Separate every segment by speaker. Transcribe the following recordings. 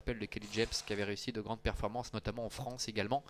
Speaker 1: rappelle de Kelly James qui avait réussi de grandes performances, notamment en France également.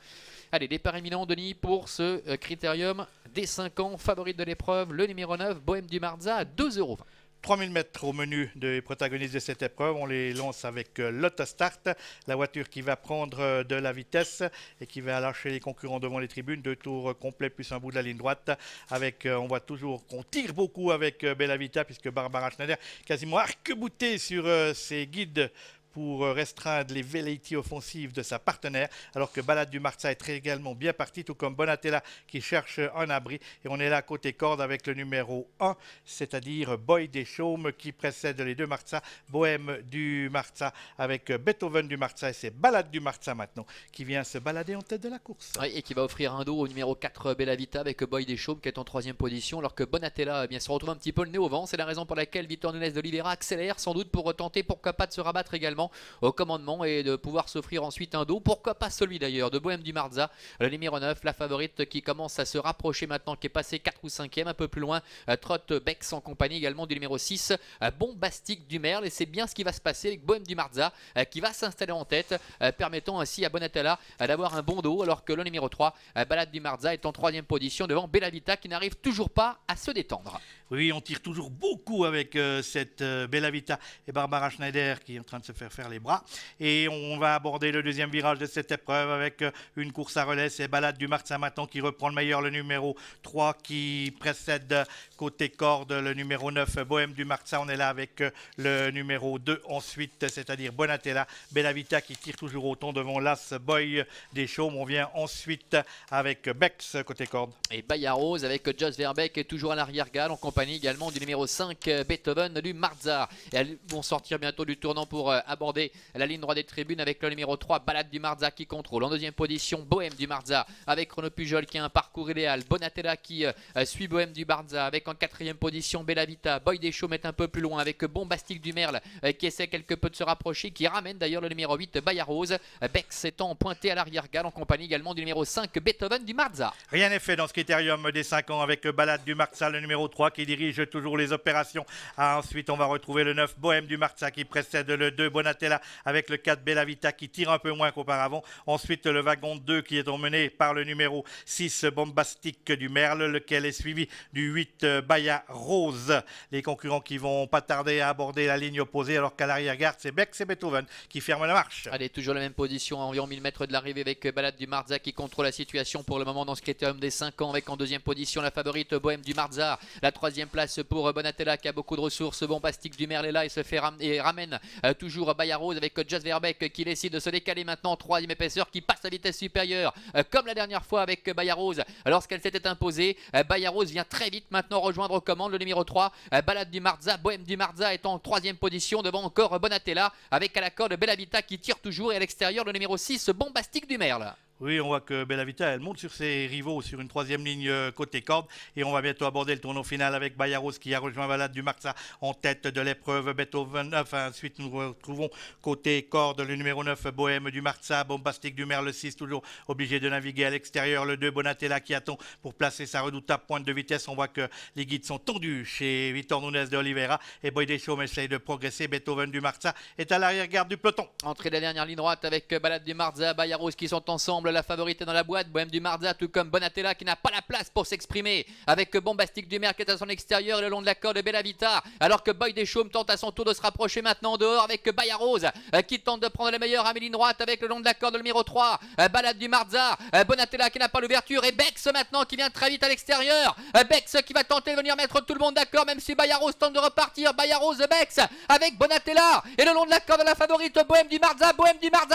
Speaker 1: Allez, départ imminent, Denis, pour ce critérium des 5 ans, favorite de l'épreuve, le numéro 9, Bohème du Marza, à 2,20 €.
Speaker 2: 3000 mètres au menu des protagonistes de cette épreuve. On les lance avec l'autostart, la voiture qui va prendre de la vitesse et qui va lâcher les concurrents devant les tribunes. 2 tours complets plus un bout de la ligne droite. On voit toujours qu'on tire beaucoup avec Bellavita puisque Barbara Schneider quasiment arc-boutée sur ses guides pour restreindre les velléités offensives de sa partenaire, alors que Balade du Marza est également bien parti, tout comme Bonatella qui cherche un abri. Et on est là côté corde avec le numéro 1, c'est-à-dire Boy Deschaumes qui précède les deux Marza, Bohème du Marza avec Beethoven du Marza, et c'est Balade du Marza maintenant qui vient se balader en tête de la course.
Speaker 1: Oui, et qui va offrir un dos au numéro 4 Bellavita avec Boy Deschaumes qui est en 3e position, alors que Bonatella bien, se retrouve un petit peu le nez au vent. C'est la raison pour laquelle Victor Nunes d'Oliveira accélère sans doute pour tenter, pourquoi pas, de se rabattre également au commandement et de pouvoir s'offrir ensuite un dos, pourquoi pas celui d'ailleurs de Bohème du Marza, le numéro 9, la favorite qui commence à se rapprocher maintenant, qui est passé 4 ou 5e, un peu plus loin, trotte Bex en compagnie également du numéro 6, Bombastique du Merle, et c'est bien ce qui va se passer avec Bohème du Marza qui va s'installer en tête, permettant ainsi à Bonatella d'avoir un bon dos, alors que le numéro 3, Balade du Marza, est en 3e position devant Bellavita qui n'arrive toujours pas à se détendre.
Speaker 2: Oui, on tire toujours beaucoup avec cette Bellavita et Barbara Schneider qui est en train de se faire les bras. Et on va aborder le deuxième virage de cette épreuve avec une course à relais. C'est Balade du Marza maintenant qui reprend le meilleur, le numéro 3 qui précède côté corde le numéro 9, Bohème du Marza. On est là avec le numéro 2 ensuite, c'est-à-dire Bonatella. Bellavita qui tire toujours au ton devant l'As Boy Deschaumes. On vient ensuite avec Bex côté corde.
Speaker 1: Et Bayarose avec Jos Verbeek toujours à l'arrière-garde en compagnie également du numéro 5 Beethoven du Marza. Et elles vont sortir bientôt du tournant pour aborder la ligne droite des tribunes avec le numéro 3 Balade du Marza qui contrôle. En 2e position Bohème du Marza avec Renaud Pujol qui a un parcours idéal. Bonatella qui suit Bohème du Marza avec en 4e position Bellavita. Boy Deschaumes est un peu plus loin avec Bombastique du Merle qui essaie quelque peu de se rapprocher, qui ramène d'ailleurs le numéro 8 Bayarose. Bex étant pointé à l'arrière-garde en compagnie également du numéro 5 Beethoven du Marza.
Speaker 2: Rien n'est fait dans ce critérium des 5 ans avec Balade du Marza, le numéro 3 qui dirige toujours les opérations. Ensuite, on va retrouver le 9 Bohème du Marza qui précède le 2 Bonatella avec le 4 Bellavita qui tire un peu moins qu'auparavant. Ensuite, le wagon 2 qui est emmené par le numéro 6 Bombastique du Merle, lequel est suivi du 8 Baya Rose. Les concurrents qui vont pas tarder à aborder la ligne opposée, alors qu'à l'arrière-garde, c'est Bex et Beethoven qui ferment la marche.
Speaker 1: Allez, toujours la même position à environ 1000 mètres de l'arrivée avec Balade du Marza qui contrôle la situation pour le moment dans ce critérium des 5 ans, avec en 2e position la favorite Bohème du Marza. La 3e place pour Bonatella qui a beaucoup de ressources. Bombastique du Merle est là et se fait ramène toujours Bayarose avec Jos Verbeek qui décide de se décaler maintenant en 3e épaisseur, qui passe à vitesse supérieure comme la dernière fois avec Bayarose lorsqu'elle s'était imposée. Bayarose vient très vite maintenant rejoindre aux commandes le numéro 3 Balade du Marza. Bohème du Marza est en 3e position devant encore Bonatella avec à la corde Bellavita qui tire toujours, et à l'extérieur le numéro 6 Bombastique du Merle.
Speaker 2: Oui, on voit que Bellavita, elle monte sur ses rivaux sur une 3e ligne côté corde, et on va bientôt aborder le tournoi final avec Bayarose qui a rejoint Balade du Marza en tête de l'épreuve. Beethoven, ensuite nous retrouvons côté corde le numéro 9 Bohème du Marza, Bombastique du Merle, le 6 toujours obligé de naviguer à l'extérieur, le 2 Bonatella qui attend pour placer sa redoutable pointe de vitesse. On voit que les guides sont tendus chez Victor Nunes de Oliveira et Boy Deschaumes essaye de progresser. Beethoven du Marza est à l'arrière-garde du peloton.
Speaker 1: Entrée de la dernière ligne droite avec Balade du Marza, Bayarose qui sont ensemble. La favorite est dans la boîte, Bohème du Marza, tout comme Bonatella qui n'a pas la place pour s'exprimer, avec Bombastique du Merle qui est à son extérieur et le long de la corde de Bellavita, alors que Boy Deschaumes tente à son tour de se rapprocher maintenant en dehors avec Bayarose qui tente de prendre les meilleurs à mi-ligne droite avec le long de la corde le numéro 3 Balade du Marza, Bonatella qui n'a pas l'ouverture, et Bex maintenant qui vient très vite à l'extérieur. Bex qui va tenter de venir mettre tout le monde d'accord, même si Bayarose tente de repartir. Bayarose, Bex avec Bonatella et le long de la corde de la favorite Bohème du Marza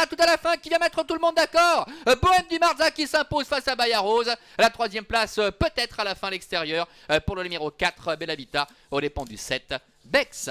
Speaker 1: tout à la fin qui vient mettre tout le monde d'accord. Bohème du Marza qui s'impose face à Bayarose. La 3e place peut-être à la fin à l'extérieur pour le numéro 4 Bellavita aux dépens du 7 Bex.